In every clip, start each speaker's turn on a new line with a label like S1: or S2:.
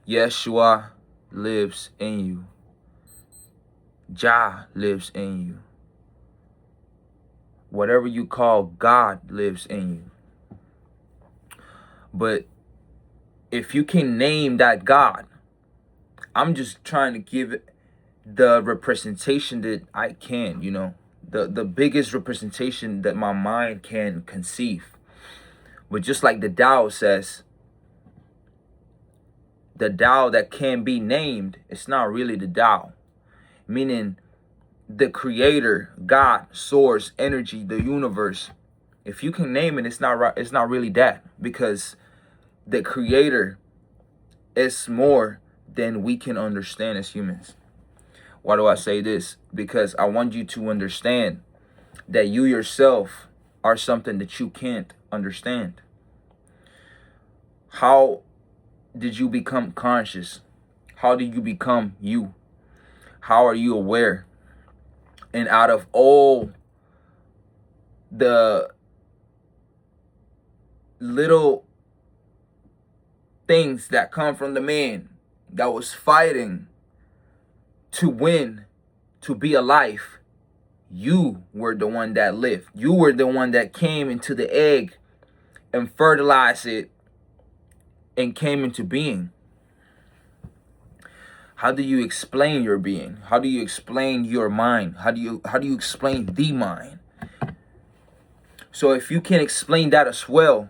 S1: Yeshua lives in you. Jah lives in you. Whatever you call God lives in you. But if you can name that God, I'm just trying to give it the representation that I can, the biggest representation that my mind can conceive. But just like the Tao says, the Tao that can be named, it's not really the Tao. Meaning the creator, God, source, energy, the universe. If you can name it, it's not right, it's not really that, because the creator is more than we can understand as humans. Why do I say this? Because I want you to understand that you yourself are something that you can't understand. How did you become conscious? How did you become you? How are you aware? And out of all the little things that come from the man that was fighting to win, to be alive, you were the one that lived. You were the one that came into the egg and fertilized it and came into being. How do you explain your being? How do you explain your mind? How do you explain the mind? So if you can explain that as well,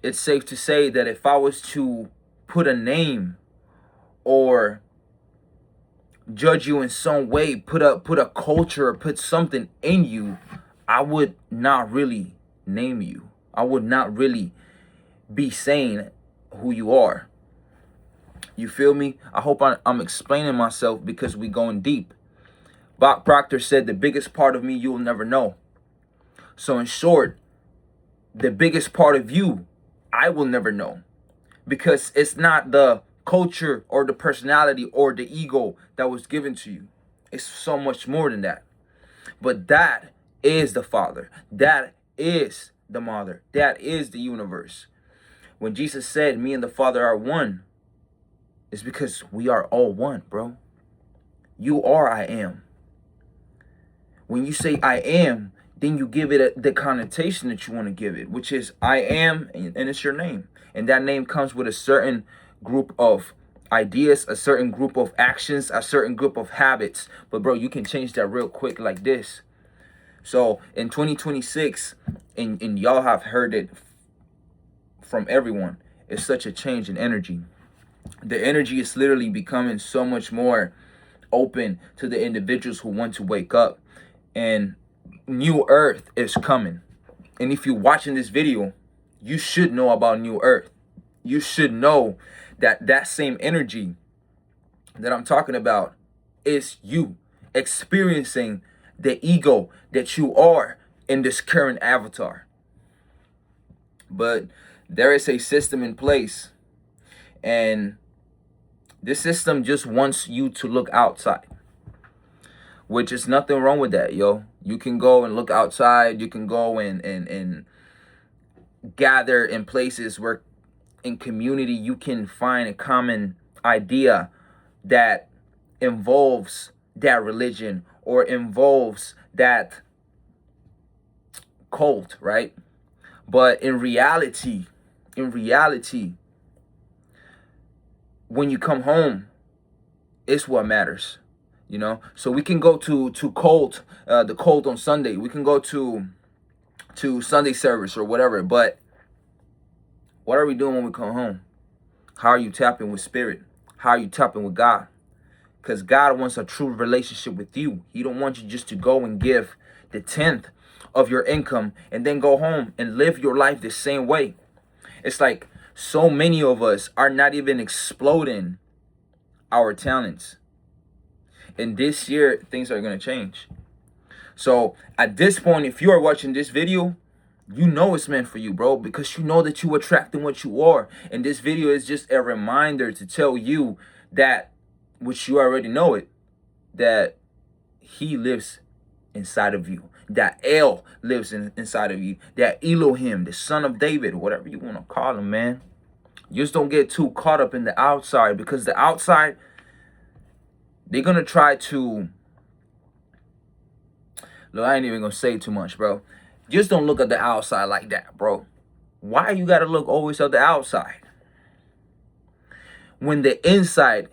S1: it's safe to say that if I was to put a name or judge you in some way, put a culture or put something in you, I would not really name you. I would not really be saying who you are. You feel me? I hope I'm explaining myself, because we going deep. Bob Proctor said the biggest part of me you'll never know. So in short, the biggest part of you I will never know, because it's not the culture or the personality or the ego that was given to you. It's so much more than that. But that is the Father. That is the Mother. That is the universe. When Jesus said, me and the Father are one, it's because we are all one, bro. You are I am. When you say I am, then you give it the connotation that you want to give it, which is I am, and it's your name. And that name comes with a certain group of ideas, a certain group of actions, a certain group of habits. But bro, you can change that real quick like this. So in 2026, and y'all have heard it from everyone, it's such a change in energy. The energy is literally becoming so much more open to the individuals who want to wake up. And New Earth is coming. And if you're watching this video, you should know about New Earth. You should know that that same energy that I'm talking about is you experiencing the ego that you are in this current avatar. But there is a system in place, and this system just wants you to look outside, which is nothing wrong with that, yo. You can go and look outside. You can go and gather in places where in community you can find a common idea that involves that religion or involves that cult, right? But in reality, when you come home, it's what matters. So we can go to cult, the cult on Sunday. We can go to Sunday service or whatever. But what are we doing when we come home? How are you tapping with spirit? How are you tapping with God? Because God wants a true relationship with you. He don't want you just to go and give the 10th of your income and then go home and live your life the same way. It's like so many of us are not even exploding our talents. And this year, things are going to change. So at this point, if you are watching this video, you know it's meant for you, bro, because you know that you attracting what you are. And this video is just a reminder to tell you that, which you already know it, that he lives inside of you. That El lives inside of you. That Elohim, the son of David, whatever you want to call him, man. Just don't get too caught up in the outside, because the outside, they're going to try to, look, I ain't even going to say too much, bro. Just don't look at the outside like that, bro. Why you got to look always at the outside? When the inside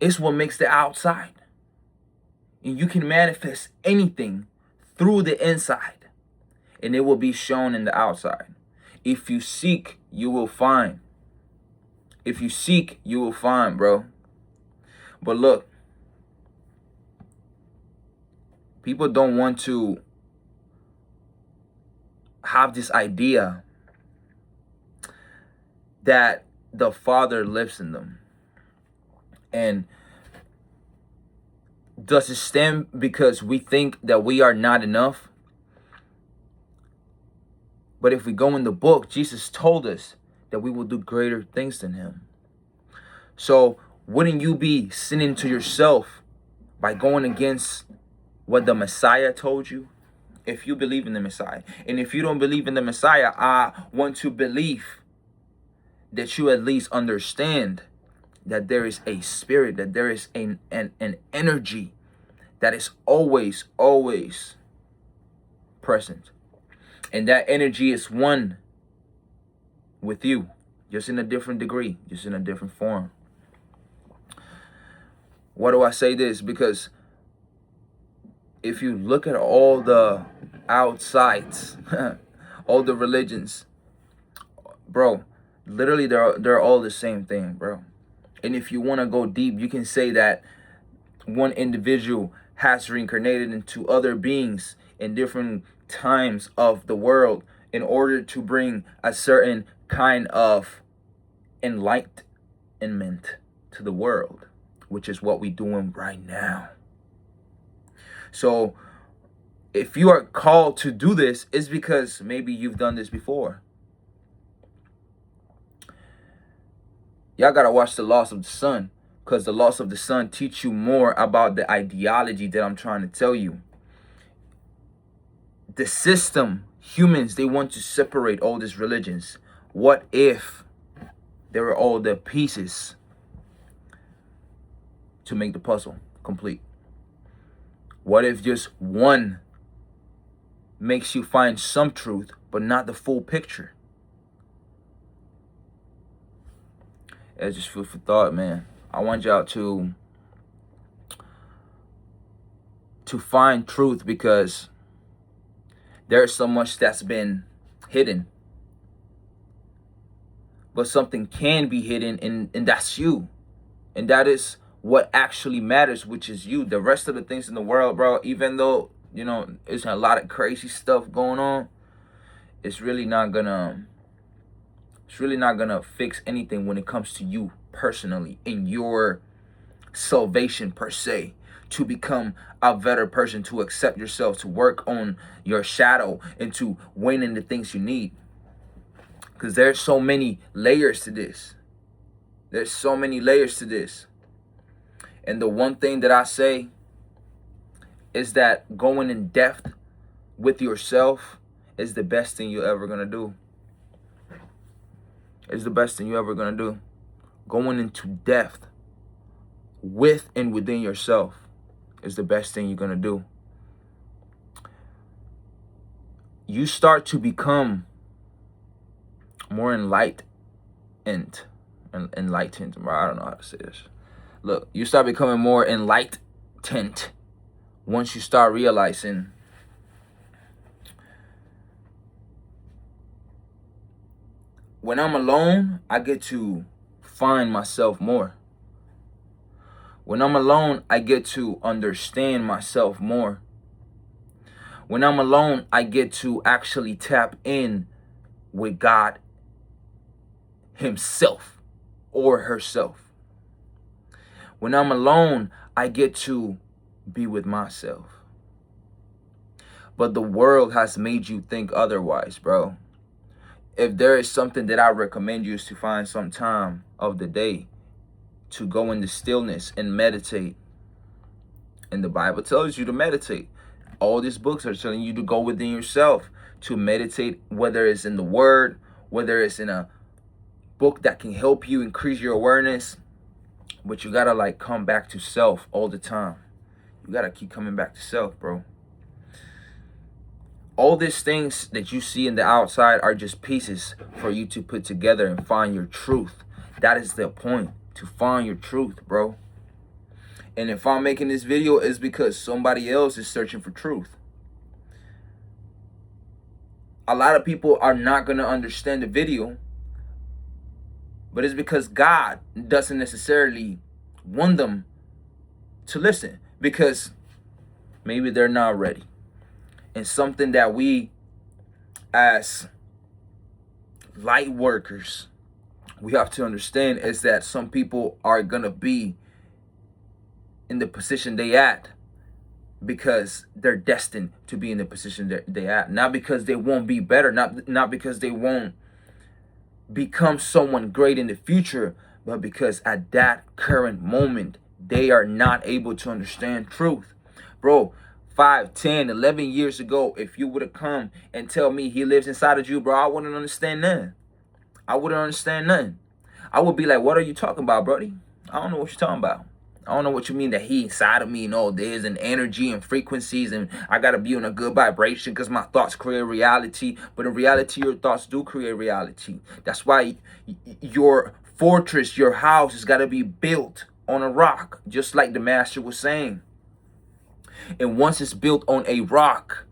S1: is what makes the outside. And you can manifest anything through the inside, and it will be shown in the outside. If you seek, you will find. If you seek, you will find, bro. But look, people don't want to have this idea that the Father lives in them. And does it stem because we think that we are not enough? But if we go in the book, Jesus told us that we will do greater things than him. So wouldn't you be sinning to yourself by going against what the Messiah told you? If you believe in the Messiah. And if you don't believe in the Messiah, I want to believe that you at least understand that there is a spirit, that there is an energy that is always present. And that energy is one with you, just in a different degree, just in a different form. Why do I say this? Because if you look at all the outsides, all the religions, bro, literally they're all the same thing, bro. And if you want to go deep, you can say that one individual has reincarnated into other beings in different times of the world in order to bring a certain kind of enlightenment to the world, which is what we're doing right now. So if you are called to do this, it's because maybe you've done this before. Y'all gotta watch The Lost of the Sun, because The Lost of the Sun teach you more about the ideology that I'm trying to tell you. The system, humans, they want to separate all these religions. What if they were all the pieces to make the puzzle complete? What if just one makes you find some truth, but not the full picture? It's just food for thought, man. I want y'all to find truth, because there's so much that's been hidden. But something can be hidden, and that's you. And that is what actually matters, which is you. The rest of the things in the world, bro, even though, you know, there's a lot of crazy stuff going on, it's really not gonna fix anything when it comes to you personally, in your salvation per se, to become a better person, to accept yourself, to work on your shadow, and to win in the things you need. Because there's so many layers to this. There's so many layers to this. And the one thing that I say is that going in depth with yourself is the best thing you're ever gonna do. It's the best thing you're ever gonna do. Going into depth with and within yourself is the best thing you're gonna do. You start to become more enlightened. Enlightened, bro. I don't know how to say this. Look, you start becoming more enlightened once you start realizing when I'm alone, I get to find myself more. When I'm alone, I get to understand myself more. When I'm alone, I get to actually tap in with God himself or herself. When I'm alone, I get to be with myself. But the world has made you think otherwise, bro. If there is something that I recommend you, is to find some time of the day to go into stillness and meditate. And the Bible tells you to meditate. All these books are telling you to go within yourself, to meditate, whether it's in the word, whether it's in a book that can help you increase your awareness, but you gotta like come back to self all the time. You gotta keep coming back to self, bro. All these things that you see in the outside are just pieces for you to put together and find your truth. That is the point, to find your truth, bro. And if I'm making this video, it's because somebody else is searching for truth. A lot of people are not going to understand the video, but it's because God doesn't necessarily want them to listen, because maybe they're not ready. And something that we as light workers, we have to understand is that some people are going to be in the position they at because they're destined to be in the position that they at, not because they won't be better, not because they won't become someone great in the future, but because at that current moment they are not able to understand truth. Bro, 5, 10, 11 years ago, if you would have come and tell me he lives inside of you, bro, I wouldn't understand nothing. I wouldn't understand nothing. I would be like, what are you talking about, brody? I don't know what you're talking about. I don't know what you mean that he inside of me and all there's an energy and frequencies and I got to be on a good vibration because my thoughts create reality. But in reality, your thoughts do create reality. That's why your fortress, your house has got to be built on a rock, just like the master was saying. And once it's built on a rock,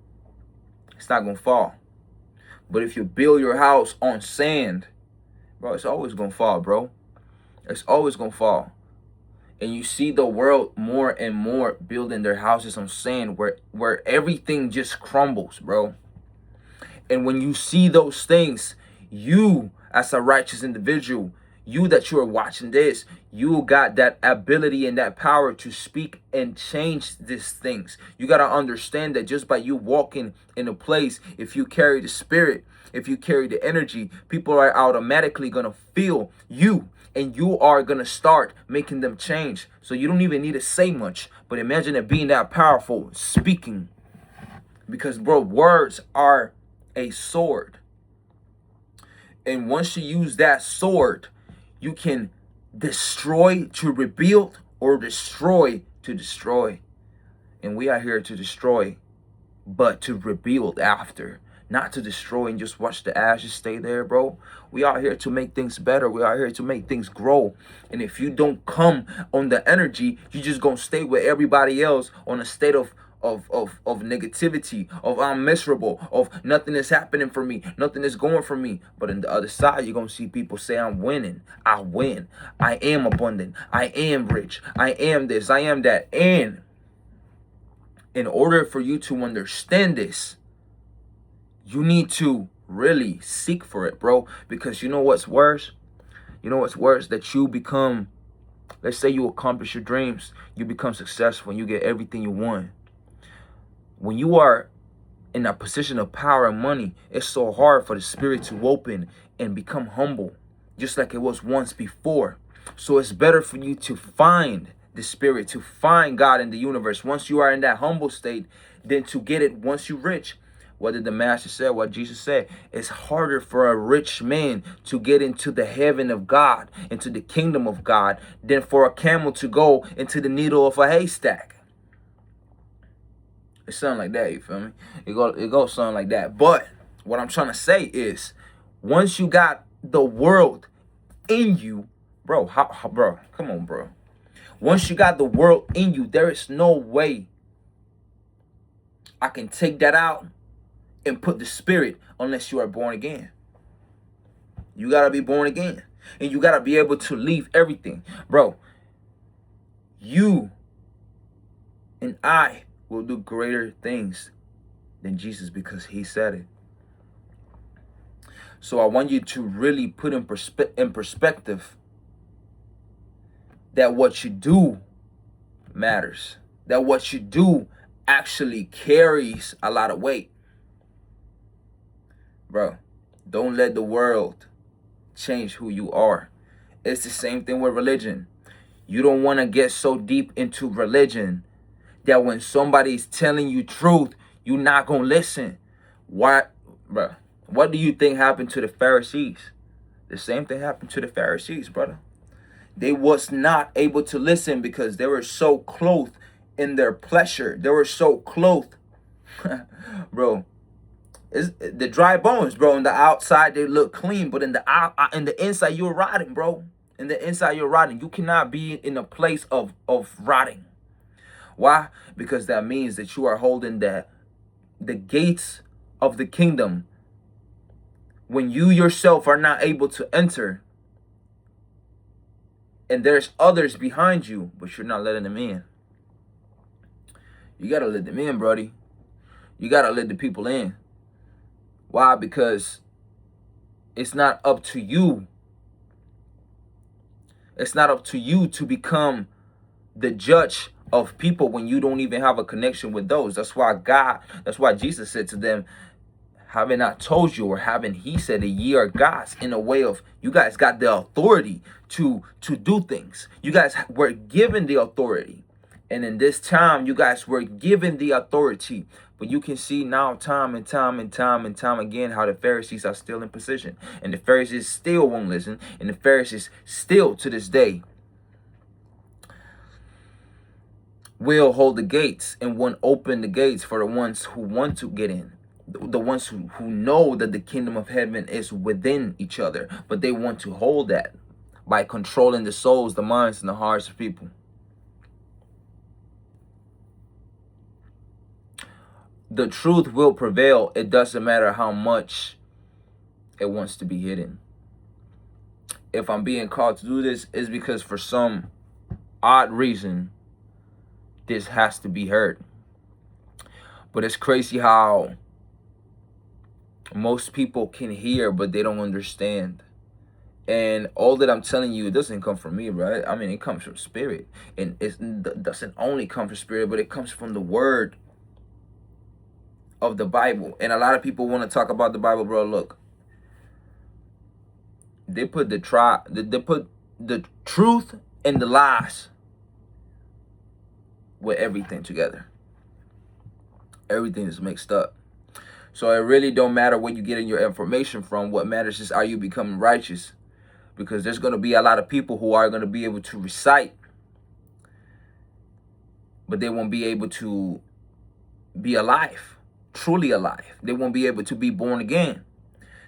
S1: it's not going to fall. But if you build your house on sand, bro, it's always going to fall, bro. It's always going to fall. And you see the world more and more building their houses on sand where everything just crumbles, bro. And when you see those things, you as a righteous individual, you that you are watching this, you got that ability and that power to speak and change these things. You got to understand that just by you walking in a place, if you carry the spirit, if you carry the energy, people are automatically going to feel you. And you are going to start making them change. So you don't even need to say much. But imagine it being that powerful, speaking. Because, bro, words are a sword. And once you use that sword, you can destroy to rebuild or destroy to destroy. And we are here to destroy, but to rebuild after. Not to destroy and just watch the ashes stay there, bro. We are here to make things better. We are here to make things grow. And if you don't come on the energy, you just gonna stay with everybody else on a state of negativity, of I'm miserable, of nothing is happening for me, nothing is going for me. But on the other side, you're gonna see people say, I'm winning, I win, I am abundant, I am rich, I am this, I am that. And in order for you to understand this, you need to really seek for it, bro. Because you know what's worse? You know what's worse? That you become, let's say you accomplish your dreams, you become successful, and you get everything you want. When you are in a position of power and money, it's so hard for the spirit to open and become humble, just like it was once before. So it's better for you to find the spirit, to find God in the universe once you are in that humble state, than to get it once you're rich. What did the master say? What Jesus said? It's harder for a rich man to get into the heaven of God, into the kingdom of God, than for a camel to go into the needle of a haystack. It sounds like that, you feel me? It goes something like that. But what I'm trying to say is, once you got the world in you, bro, bro, come on, bro. Once you got the world in you, there is no way I can take that out and put the spirit unless you are born again. You got to be born again. And you got to be able to leave everything. Bro, you and I will do greater things than Jesus because he said it. So I want you to really put in perspective that what you do matters. That what you do actually carries a lot of weight. Bro, don't let the world change who you are. It's the same thing with religion. You don't want to get so deep into religion that when somebody's telling you truth, you're not going to listen. Why, bro? What do you think happened to the Pharisees? The same thing happened to the Pharisees, brother. They was not able to listen because they were so clothed in their pleasure. They were so clothed, bro. It's the dry bones, bro. On the outside they look clean, but in the inside you're rotting, bro. In the inside you're rotting. You cannot be in a place of rotting. Why? Because that means that you are holding the gates of the kingdom when you yourself are not able to enter, and there's others behind you, but you're not letting them in. You gotta let them in, brody. You gotta let the people in. Why? Because it's not up to you. It's not up to you to become the judge of people when you don't even have a connection with those. That's why Jesus said to them, haven't I told you, or haven't he said that ye are gods, in a way of you guys got the authority to do things. You guys were given the authority. And in this time, you guys were given the authority. But you can see now time and time again how the Pharisees are still in position. And the Pharisees still won't listen. And the Pharisees still to this day will hold the gates and won't open the gates for the ones who want to get in. The ones who know that the kingdom of heaven is within each other. But they want to hold that by controlling the souls, the minds, and the hearts of people. The truth will prevail. It doesn't matter how much it wants to be hidden. If I'm being called to do this, it's because for some odd reason, this has to be heard. But it's crazy how most people can hear, but they don't understand. And all that I'm telling you, it doesn't come from me, right? I mean, it comes from spirit. And it doesn't only come from spirit, but it comes from the word of the Bible. And a lot of people want to talk about the Bible, bro. Look, they put the truth and the lies with everything together. Everything is mixed up. So it really don't matter where you get your information from. What matters is, are you becoming righteous? Because there's going to be a lot of people who are going to be able to recite, but they won't be able to be alive. Truly alive. They won't be able to be born again.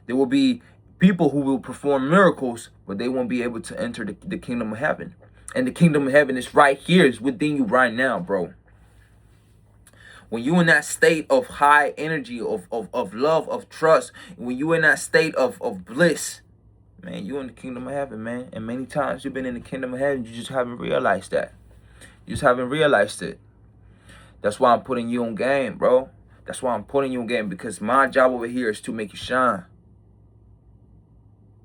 S1: There will be people who will perform miracles, but they won't be able to enter the kingdom of heaven. And the kingdom of heaven is right here. It's within you right now, bro. When you're in that state of high energy, of love, of trust, when you're in that state of bliss, man, you're in the kingdom of heaven, man. And many times you've been in the kingdom of heaven, you just haven't realized that. You just haven't realized it. That's why I'm putting you on game, bro. That's why I'm putting you on game, because my job over here is to make you shine.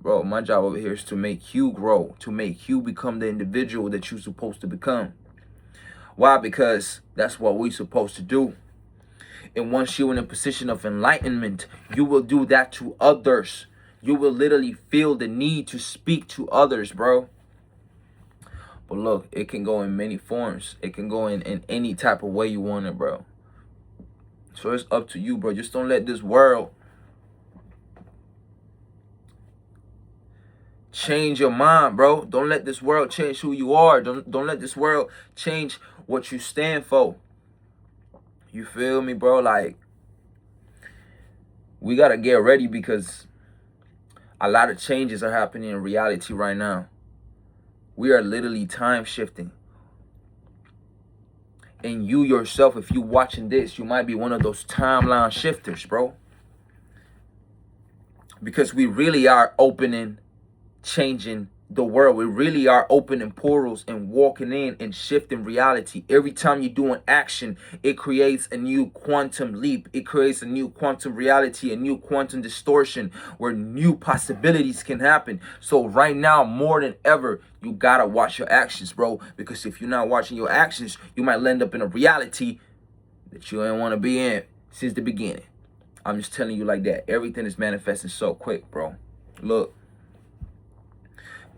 S1: Bro, my job over here is to make you grow, to make you become the individual that you're supposed to become. Why? Because that's what we're supposed to do. And once you're in a position of enlightenment, you will do that to others. You will literally feel the need to speak to others, bro. But look, it can go in many forms. It can go in any type of way you want it, bro. So it's up to you, bro. Just don't let this world change your mind, bro. Don't let this world change who you are. Don't let this world change what you stand for. You feel me, bro? Like, we got to get ready, because a lot of changes are happening in reality right now. We are literally time shifting. And you yourself, if you watching this, you might be one of those timeline shifters, bro. Because we really are changing the world. We really are opening portals and walking in and shifting reality. Every time you do an action, it creates a new quantum leap. It creates a new quantum reality, a new quantum distortion where new possibilities can happen. So right now, more than ever, you gotta watch your actions, bro. Because if you're not watching your actions, you might end up in a reality that you ain't want to be in since the beginning. I'm just telling you like that. Everything is manifesting so quick, bro. Look.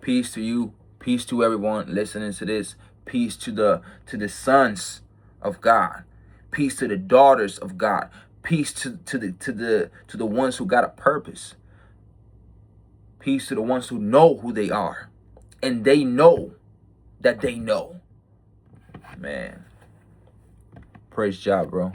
S1: Peace to you. Peace to everyone listening to this. Peace to the sons of God. Peace to the daughters of God. Peace to the ones who got a purpose. Peace to the ones who know who they are. And they know that they know. Man. Praise God, bro.